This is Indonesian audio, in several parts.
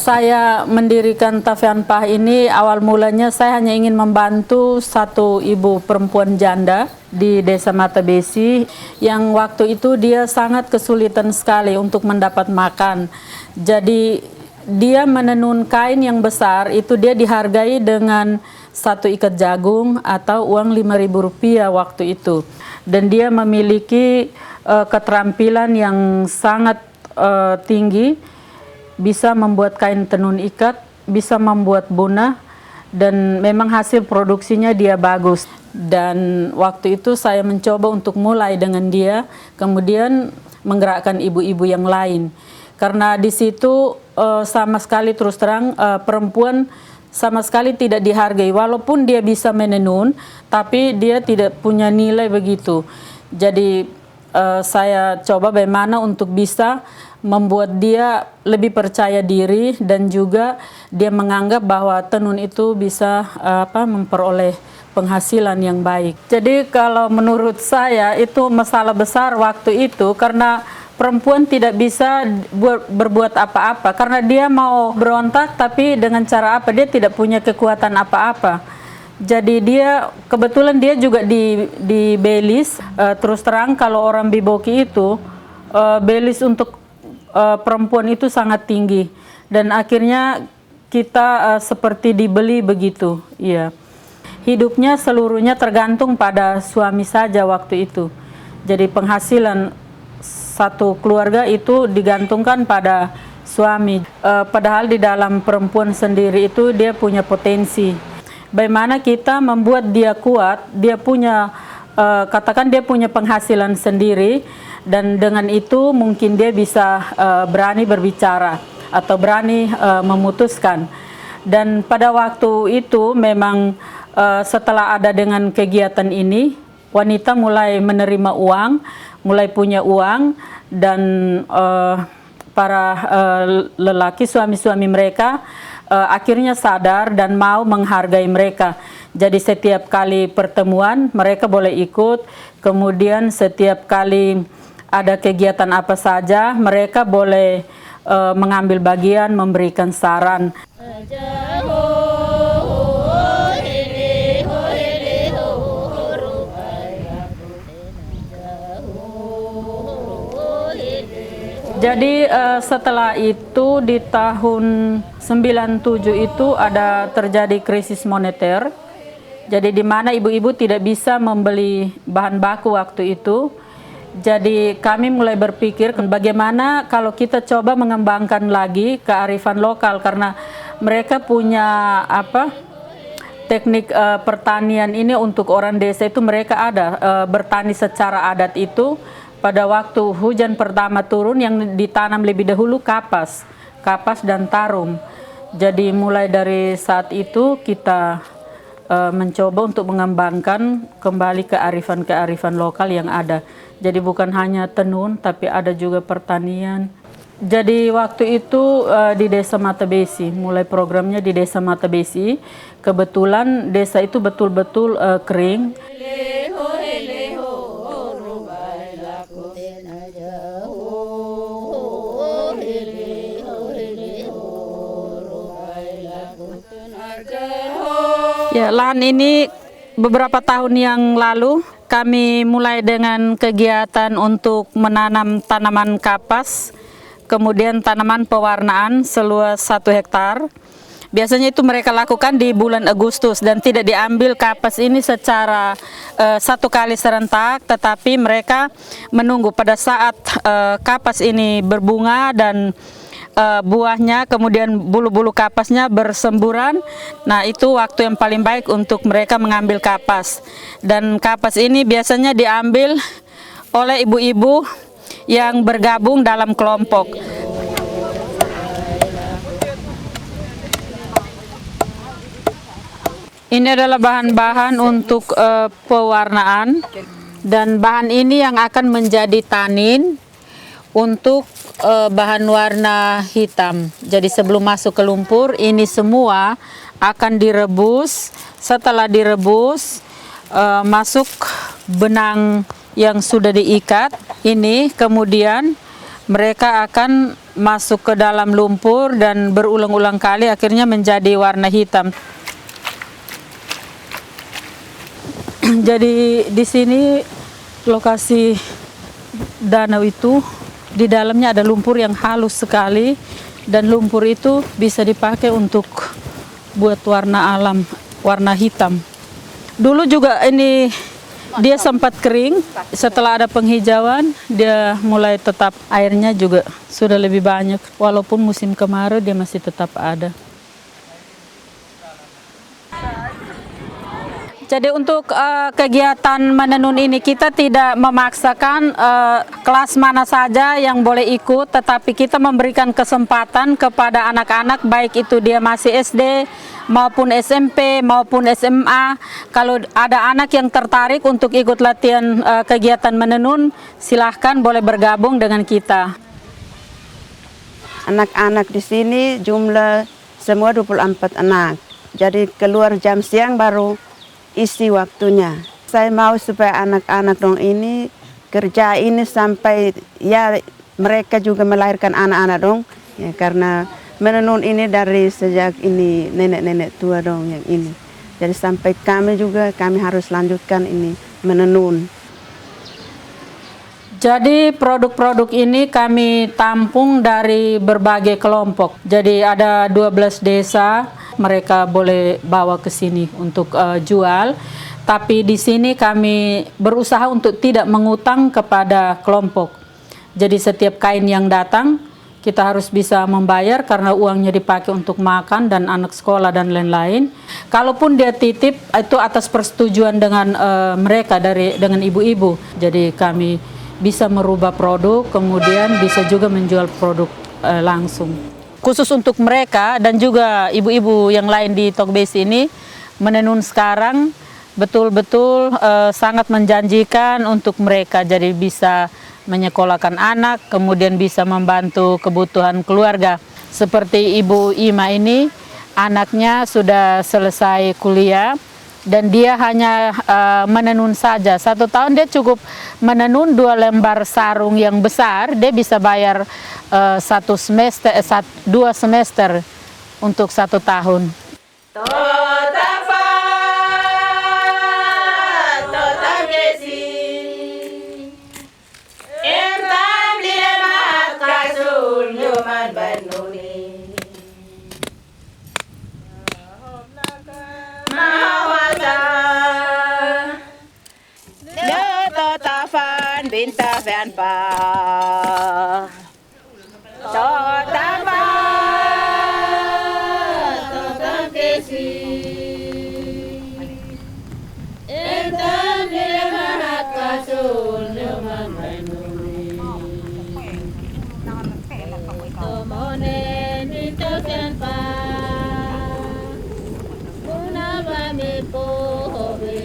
Saya mendirikan Tafianpah ini awal mulanya saya hanya ingin membantu satu ibu perempuan janda di Desa Mata Besi yang waktu itu dia sangat kesulitan sekali untuk mendapat makan. Jadi dia menenun kain yang besar itu dia dihargai dengan satu ikat jagung atau uang Rp5.000 waktu itu. Dan dia memiliki keterampilan yang sangat tinggi, bisa membuat kain tenun ikat, bisa membuat bunah, dan memang hasil produksinya dia bagus. Dan waktu itu saya mencoba untuk mulai dengan dia, kemudian menggerakkan ibu-ibu yang lain. Karena di situ sama sekali terus terang perempuan sama sekali tidak dihargai, walaupun dia bisa menenun, tapi dia tidak punya nilai begitu. Jadi saya coba bagaimana untuk bisa membuat dia lebih percaya diri dan juga dia menganggap bahwa tenun itu bisa memperoleh penghasilan yang baik. Jadi kalau menurut saya itu masalah besar waktu itu karena perempuan tidak bisa berbuat apa-apa karena dia mau berontak tapi dengan cara apa, dia tidak punya kekuatan apa-apa. Jadi dia kebetulan dia juga di Belis, terus terang kalau orang Biboki itu Belis untuk perempuan itu sangat tinggi dan akhirnya kita seperti dibeli begitu. Iya. Hidupnya seluruhnya tergantung pada suami saja waktu itu. Jadi penghasilan satu keluarga itu digantungkan pada suami. Padahal di dalam perempuan sendiri itu dia punya potensi. Bagaimana kita membuat dia kuat, dia punya katakan dia punya penghasilan sendiri. Dan dengan itu mungkin dia bisa berani berbicara atau berani memutuskan. Dan pada waktu itu memang setelah ada dengan kegiatan ini, wanita mulai menerima uang, mulai punya uang, dan para lelaki, suami-suami mereka akhirnya sadar dan mau menghargai mereka. Jadi setiap kali pertemuan mereka boleh ikut, kemudian setiap kali ada kegiatan apa saja, mereka boleh mengambil bagian, memberikan saran. Jadi setelah itu di tahun 97 itu ada terjadi krisis moneter. Jadi di mana ibu-ibu tidak bisa membeli bahan baku waktu itu. Jadi kami mulai berpikir bagaimana kalau kita coba mengembangkan lagi kearifan lokal karena mereka punya teknik pertanian ini untuk orang desa itu mereka ada bertani secara adat itu pada waktu hujan pertama turun yang ditanam lebih dahulu kapas dan tarum. Jadi mulai dari saat itu kita mencoba untuk mengembangkan kembali kearifan lokal yang ada. Jadi bukan hanya tenun, tapi ada juga pertanian. Jadi waktu itu di Desa Mata Besi, mulai programnya di Desa Mata Besi. Kebetulan desa itu betul-betul kering. Ya, lahan ini beberapa tahun yang lalu kami mulai dengan kegiatan untuk menanam tanaman kapas, kemudian tanaman pewarnaan seluas 1 hektar. Biasanya itu mereka lakukan di bulan Agustus dan tidak diambil kapas ini secara satu kali serentak, tetapi mereka menunggu pada saat kapas ini berbunga dan buahnya, kemudian bulu-bulu kapasnya bersemburan. Nah, itu waktu yang paling baik untuk mereka mengambil kapas. Dan kapas ini biasanya diambil oleh ibu-ibu yang bergabung dalam kelompok. Ini adalah bahan-bahan untuk pewarnaan, dan bahan ini yang akan menjadi tanin untuk bahan warna hitam. Jadi sebelum masuk ke lumpur, ini semua akan direbus. Setelah direbus, masuk benang yang sudah diikat. Ini kemudian mereka akan masuk ke dalam lumpur dan berulang-ulang kali akhirnya menjadi warna hitam. Jadi di sini lokasi danau itu di dalamnya ada lumpur yang halus sekali dan lumpur itu bisa dipakai untuk buat warna alam, warna hitam. Dulu juga ini dia sempat kering, setelah ada penghijauan dia mulai tetap airnya juga sudah lebih banyak. Walaupun musim kemarau dia masih tetap ada. Jadi untuk kegiatan menenun ini kita tidak memaksakan kelas mana saja yang boleh ikut, tetapi kita memberikan kesempatan kepada anak-anak baik itu dia masih SD maupun SMP maupun SMA. Kalau ada anak yang tertarik untuk ikut latihan kegiatan menenun, silahkan boleh bergabung dengan kita. Anak-anak di sini jumlah semua 24 anak. Jadi keluar jam siang baru isi waktunya. Saya mau supaya anak-anak dong ini kerja ini sampai ya mereka juga melahirkan anak-anak dong. Ya, karena menenun ini dari sejak ini nenek-nenek tua dong yang ini. Jadi sampai kami juga kami harus lanjutkan ini menenun. Jadi produk-produk ini kami tampung dari berbagai kelompok. Jadi ada 12 desa, mereka boleh bawa ke sini untuk jual. Tapi di sini kami berusaha untuk tidak mengutang kepada kelompok. Jadi setiap kain yang datang, kita harus bisa membayar karena uangnya dipakai untuk makan dan anak sekolah dan lain-lain. Kalaupun dia titip, itu atas persetujuan dengan mereka dengan ibu-ibu. Jadi kami bisa merubah produk, kemudian bisa juga menjual produk langsung. Khusus untuk mereka dan juga ibu-ibu yang lain di Tokbesi ini, menenun sekarang betul-betul sangat menjanjikan untuk mereka. Jadi bisa menyekolahkan anak, kemudian bisa membantu kebutuhan keluarga. Seperti Ibu Ima ini, anaknya sudah selesai kuliah, dan dia hanya menenun saja. 1 tahun dia cukup menenun 2 lembar sarung yang besar, dia bisa bayar 2 semester untuk 1 tahun. Binta fan pa to tapa to tangkesi entam lemahat kasul nyoman mainuni to mone binta fan pa munaba mi po hobe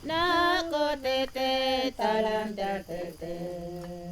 Nako tete talan tete